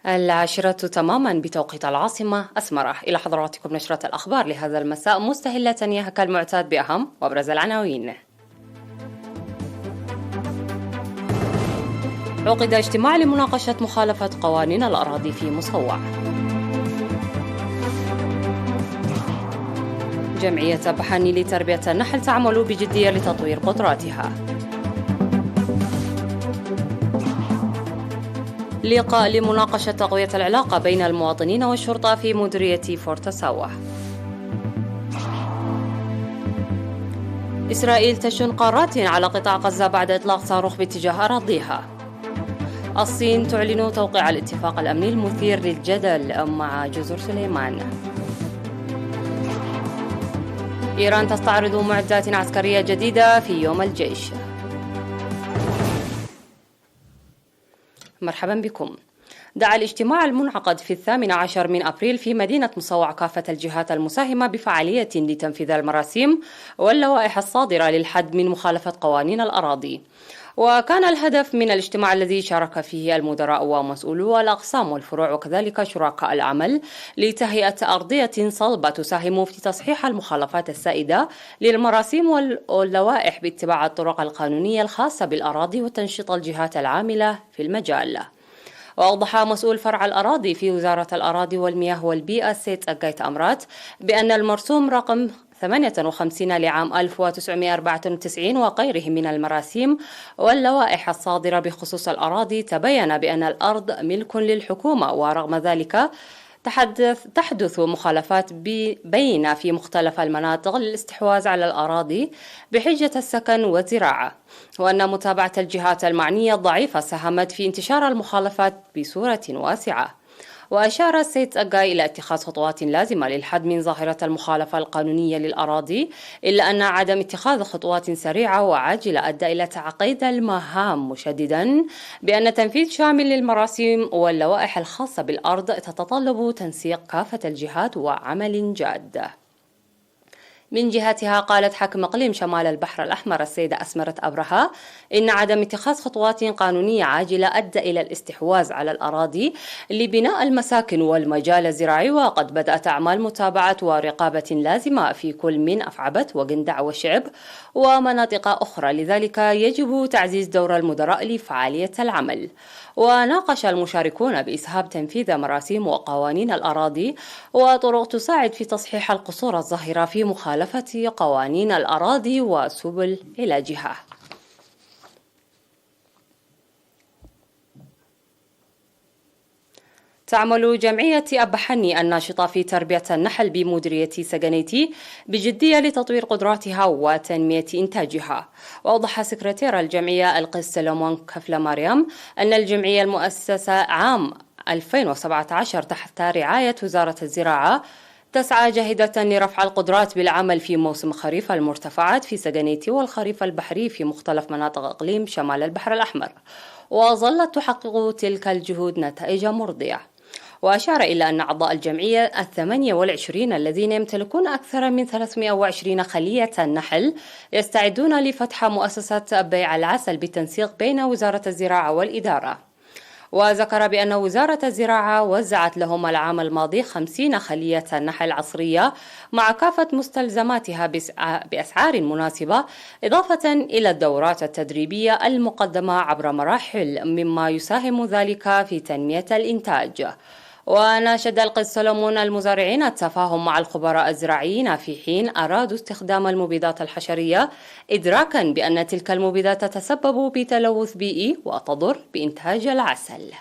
العاشرة تماما بتوقيت العاصمة أسمرة. إلى حضراتكم نشرة الأخبار لهذا المساء، مستهلة ياها كالمعتاد بأهم وأبرز العناوين. عقد اجتماع لمناقشة مخالفة قوانين الأراضي في مصوع. جمعية بحني لتربية النحل تعمل بجدية لتطوير قدراتها. لقاء لمناقشة تقوية العلاقة بين المواطنين والشرطة في مديرية فورتساوة. إسرائيل تشن قارات على قطاع غزة بعد إطلاق صاروخ باتجاه أراضيها. الصين تعلن توقيع الاتفاق الأمني المثير للجدل مع جزر سليمان. إيران تستعرض معدات عسكرية جديدة في يوم الجيش. مرحبا بكم. دعا الاجتماع المنعقد في 18 من أبريل في مدينة مصوع كافة الجهات المساهمة بفعالية لتنفيذ المراسيم واللوائح الصادرة للحد من مخالفة قوانين الأراضي. وكان الهدف من الاجتماع الذي شارك فيه المدراء ومسؤولو الأقسام والفروع وكذلك شركاء العمل لتهيئة أرضية صلبة تساهم في تصحيح المخالفات السائدة للمراسيم واللوائح باتباع الطرق القانونية الخاصة بالأراضي وتنشيط الجهات العاملة في المجال. وأوضح مسؤول فرع الأراضي في وزارة الأراضي والمياه والبيئة السيد أجايت أمرات بأن المرسوم رقم 58 لعام 1994 وغيره من المراسيم واللوائح الصادرة بخصوص الأراضي تبين بأن الأرض ملك للحكومة، ورغم ذلك تحدث مخالفات بين في مختلف المناطق للاستحواذ على الأراضي بحجة السكن والزراعة، وأن متابعة الجهات المعنية ضعيفة ساهمت في انتشار المخالفات بصورة واسعة. وأشار السيد أجاي إلى اتخاذ خطوات لازمة للحد من ظاهرة المخالفة القانونية للأراضي، إلا أن عدم اتخاذ خطوات سريعة وعاجلة أدى إلى تعقيد المهام، مشددا بأن تنفيذ شامل للمراسيم واللوائح الخاصة بالأرض تتطلب تنسيق كافة الجهات وعمل جاد. من جهتها قالت حاكم إقليم شمال البحر الأحمر السيدة أسمرت أبرهة إن عدم اتخاذ خطوات قانونية عاجلة أدى إلى الاستحواذ على الأراضي لبناء المساكن والمجال الزراعي، وقد بدأت أعمال متابعة ورقابة لازمة في كل من أفعبت وقندع وشعب ومناطق أخرى، لذلك يجب تعزيز دور المدراء لفعالية العمل. وناقش المشاركون بإسهاب تنفيذ مراسيم وقوانين الأراضي وطرق تساعد في تصحيح القصور الظاهرة في مخالفة قوانين الأراضي وسبل علاجها. تعمل جمعية أبحني الناشطة في تربية النحل بمديرية سجنيتي بجدية لتطوير قدراتها وتنمية إنتاجها. وأوضح سكرتير الجمعية القس سلومون كفلة مريم أن الجمعية المؤسسة عام 2017 تحت رعاية وزارة الزراعة تسعى جاهدة لرفع القدرات بالعمل في موسم خريف المرتفعات في سجنيتي والخريف البحري في مختلف مناطق إقليم شمال البحر الأحمر، وظلت تحقق تلك الجهود نتائج مرضية. وأشار إلى أن أعضاء الجمعية 28 الذين يمتلكون أكثر من 320 خلية نحل يستعدون لفتح مؤسسة بيع العسل بالتنسيق بين وزارة الزراعة والإدارة. وذكر بأن وزارة الزراعة وزعت لهم العام الماضي 50 خلية نحل عصرية مع كافة مستلزماتها بأسعار مناسبة، إضافة إلى الدورات التدريبية المقدمة عبر مراحل، مما يساهم ذلك في تنمية الإنتاج. وناشد القس سلومون المزارعين التفاهم مع الخبراء الزراعيين في حين أرادوا استخدام المبيدات الحشرية، إدراكا بأن تلك المبيدات تتسبب بتلوث بيئي وتضر بإنتاج العسل.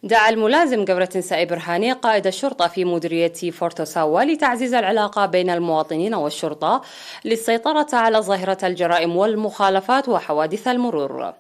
دعا الملازم قبرة برهاني قائد الشرطة في مديرية فورتساوا لتعزيز العلاقة بين المواطنين والشرطة للسيطرة على ظاهرة الجرائم والمخالفات وحوادث المرور،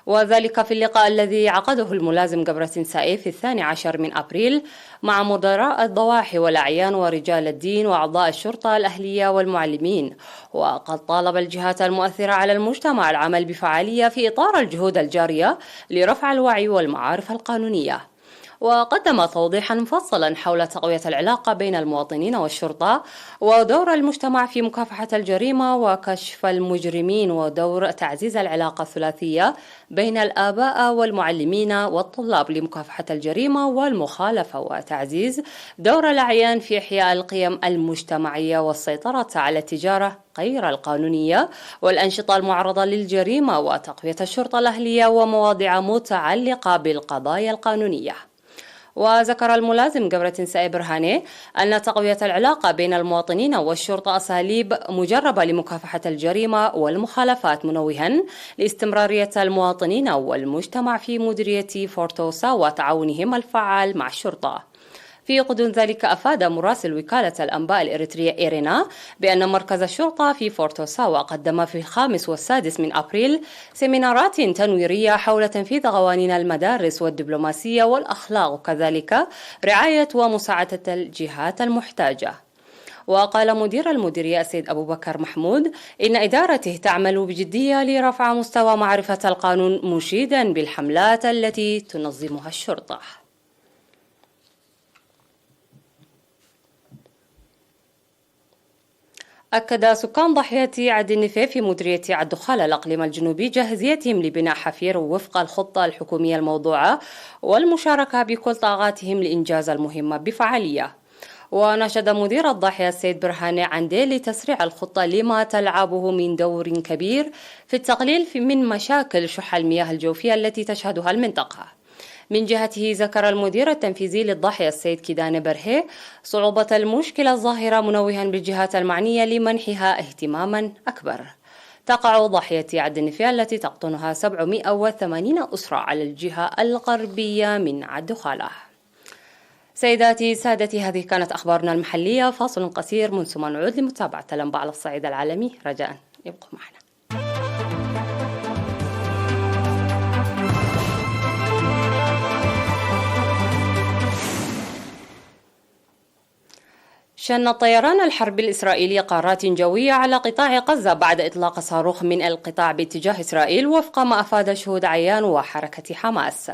وذلك في اللقاء الذي عقده الملازم قبرة في 12 من أبريل مع مدراء الضواحي والأعيان ورجال الدين وأعضاء الشرطة الأهلية والمعلمين. وقد طالب الجهات المؤثرة على المجتمع العمل بفعالية في إطار الجهود الجارية لرفع الوعي والمعارف القانونية. وقدم توضيحا مفصلا حول تقوية العلاقة بين المواطنين والشرطة ودور المجتمع في مكافحة الجريمة وكشف المجرمين، ودور تعزيز العلاقة الثلاثية بين الآباء والمعلمين والطلاب لمكافحة الجريمة والمخالفة، وتعزيز دور الأعيان في إحياء القيم المجتمعية والسيطرة على التجارة غير القانونية والأنشطة المعرضة للجريمة، وتقوية الشرطة الأهلية ومواضيع متعلقة بالقضايا القانونية. وذكر الملازم قبرة سائب برهاني أن تقوية العلاقة بين المواطنين والشرطة أساليب مجربة لمكافحة الجريمة والمخالفات، منوها لاستمرارية المواطنين والمجتمع في مديرية فورتوسا وتعاونهم الفعال مع الشرطة. في غضون ذلك أفاد مراسل وكالة الأنباء الإريترية إيرينا بأن مركز الشرطة في فورتوساوا قدم في 5 و6 من أبريل سيمينارات تنويرية حول تنفيذ قوانين المدارس والدبلوماسية والأخلاق، وكذلك رعاية ومساعدة الجهات المحتاجة. وقال مدير المديرية السيد أبو بكر محمود إن إدارته تعمل بجدية لرفع مستوى معرفة القانون، مشيدا بالحملات التي تنظمها الشرطة. أكد سكان ضاحية عد النفيف في مديرية عد خال الأقليم الجنوبي جاهزيتهم لبناء حفير وفق الخطة الحكومية الموضوعة والمشاركة بكل طاقاتهم لإنجاز المهمة بفعالية. ونشد مدير الضاحية السيد برهاني عندي لتسريع الخطة لما تلعبه من دور كبير في التقليل من مشاكل شح المياه الجوفية التي تشهدها المنطقة. من جهته ذكر المدير التنفيذي للضاحية السيد كيدان برهي صعوبة المشكلة الظاهرة، منوها بالجهات المعنية لمنحها اهتماما أكبر. تقع ضاحية عد النفيف التي تقطنها 780 أسرة على الجهة الغربية من عد خالة. سيداتي سادتي، هذه كانت أخبارنا المحلية. فاصل قصير من ثم نعود لمتابعة الأنباء على الصعيد العالمي. رجاء يبقوا معنا. شن الطيران الحربي الإسرائيلي قارات جوية على قطاع غزة بعد إطلاق صاروخ من القطاع باتجاه إسرائيل، وفق ما أفاد شهود عيان وحركة حماس.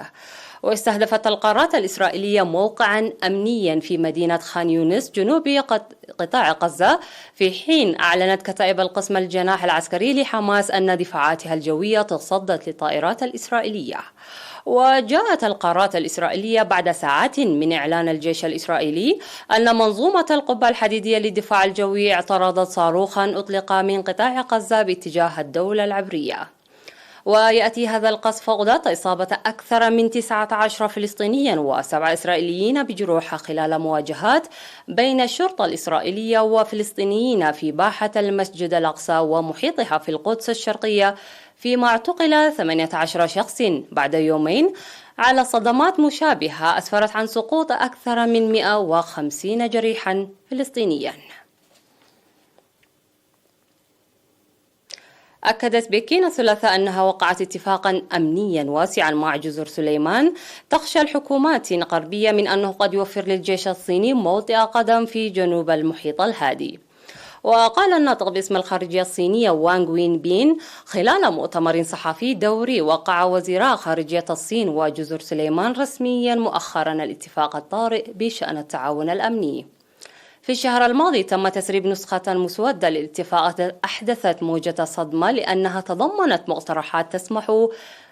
واستهدفت القارات الإسرائيلية موقعا أمنيا في مدينة خان يونس جنوب قطاع غزة، في حين أعلنت كتائب القسم الجناح العسكري لحماس أن دفاعاتها الجوية تصدت للطائرات الإسرائيلية. وجاءت القارات الإسرائيلية بعد ساعات من إعلان الجيش الإسرائيلي أن منظومة القبة الحديدية للدفاع الجوي اعترضت صاروخا أطلق من قطاع غزة باتجاه الدولة العبرية. ويأتي هذا القصف غداة إصابة أكثر من 19 فلسطينيا و7 إسرائيليين بجروح خلال مواجهات بين الشرطة الإسرائيلية وفلسطينيين في باحة المسجد الأقصى ومحيطها في القدس الشرقية، فيما اعتقل 18 شخص بعد يومين على صدمات مشابهة أسفرت عن سقوط أكثر من 150 جريحا فلسطينيا. أكدت بكين الثلاثاء أنها وقعت اتفاقا أمنيا واسعا مع جزر سليمان. تخشى الحكومات غربية من أنه قد يوفر للجيش الصيني موطئ قدم في جنوب المحيط الهادي. وقال الناطق باسم الخارجية الصينية وانغ وين بين خلال مؤتمر صحفي دوري: وقع وزيرا خارجية الصين وجزر سليمان رسميا مؤخرا الاتفاق الطارئ بشأن التعاون الأمني. في الشهر الماضي تم تسريب نسخة مسودة للاتفاق أحدثت موجة صدمة لأنها تضمنت مقترحات تسمح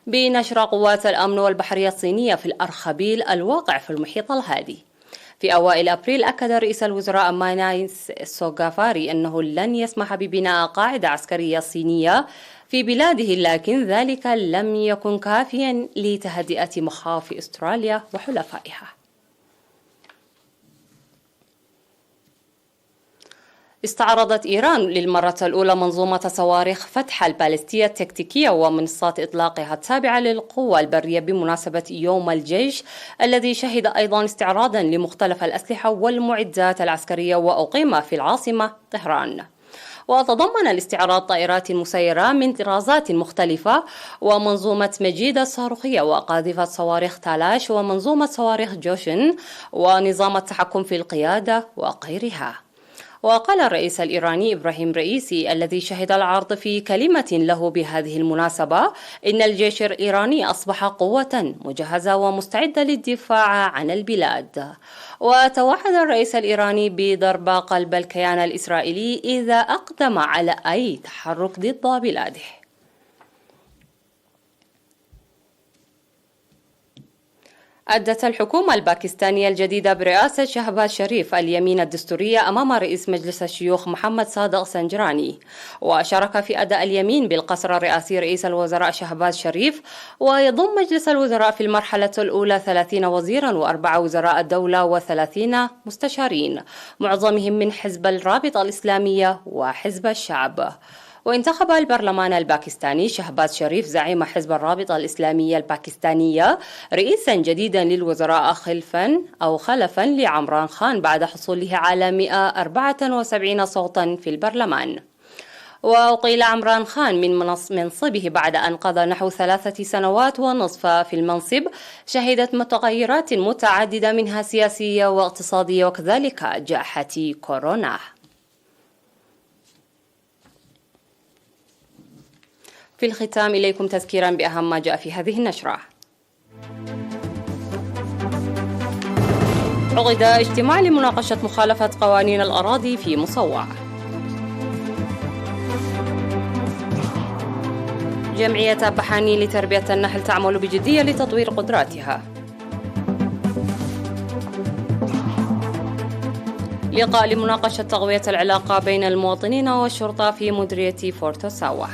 بنشر قوات الأمن والبحرية الصينية في الأرخبيل الواقع في المحيط الهادي. في أوائل أبريل أكد رئيس الوزراء مانايس سوغافاري أنه لن يسمح ببناء قاعدة عسكرية صينية في بلاده، لكن ذلك لم يكن كافيا لتهدئة مخاوف أستراليا وحلفائها. استعرضت إيران للمرة الأولى منظومة صواريخ فتح البالستية التكتيكية ومنصات إطلاقها التابعة للقوى البرية بمناسبة يوم الجيش، الذي شهد أيضا استعراضا لمختلف الأسلحة والمعدات العسكرية وأقيم في العاصمة طهران. وتضمن الاستعراض طائرات مسيرة من طرازات مختلفة ومنظومة مجيدة الصاروخية وقاذفة صواريخ تالاش ومنظومة صواريخ جوشن ونظام التحكم في القيادة وغيرها. وقال الرئيس الإيراني إبراهيم رئيسي الذي شهد العرض في كلمة له بهذه المناسبة إن الجيش الإيراني أصبح قوة مجهزة ومستعدة للدفاع عن البلاد. وتوعد الرئيس الإيراني بضرب قلب الكيان الإسرائيلي إذا أقدم على أي تحرك ضد بلاده. أدت الحكومة الباكستانية الجديدة برئاسة شهباز شريف اليمين الدستورية أمام رئيس مجلس الشيوخ محمد صادق سنجراني، وشارك في أداء اليمين بالقصر الرئاسي رئيس الوزراء شهباز شريف. ويضم مجلس الوزراء في المرحلة الأولى 30 وزيرا و4 وزراء الدولة و30 مستشارين، معظمهم من حزب الرابطة الإسلامية وحزب الشعب. وانتخب البرلمان الباكستاني شهباز شريف زعيم حزب الرابطة الإسلامية الباكستانية رئيسا جديدا للوزراء خلفا لعمران خان بعد حصوله على 174 صوتا في البرلمان. وأقيل عمران خان من منصبه بعد أن قضى نحو 3 سنوات ونصف في المنصب شهدت متغيرات متعددة منها سياسية واقتصادية وكذلك جائحة كورونا. في الختام إليكم تذكيرا بأهم ما جاء في هذه النشرة. عقد اجتماع لمناقشة مخالفة قوانين الأراضي في مصوع. جمعية بحاني لتربية النحل تعمل بجدية لتطوير قدراتها. لقاء لمناقشة تقوية العلاقة بين المواطنين والشرطة في مديرية فورتو ساوا.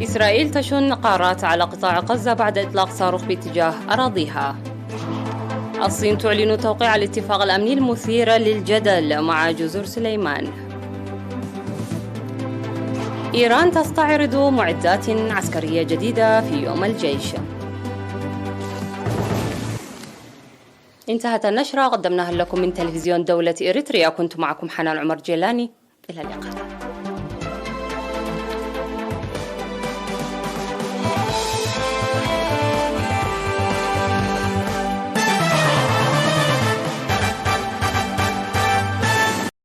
إسرائيل تشن قارات على قطاع غزة بعد إطلاق صاروخ باتجاه أراضيها. الصين تعلن توقيع الاتفاق الأمني المثير للجدل مع جزر سليمان. إيران تستعرض معدات عسكرية جديدة في يوم الجيش. انتهت النشرة، قدمناها لكم من تلفزيون دولة إريتريا. كنت معكم حنان عمر جيلاني، إلى اللقاء.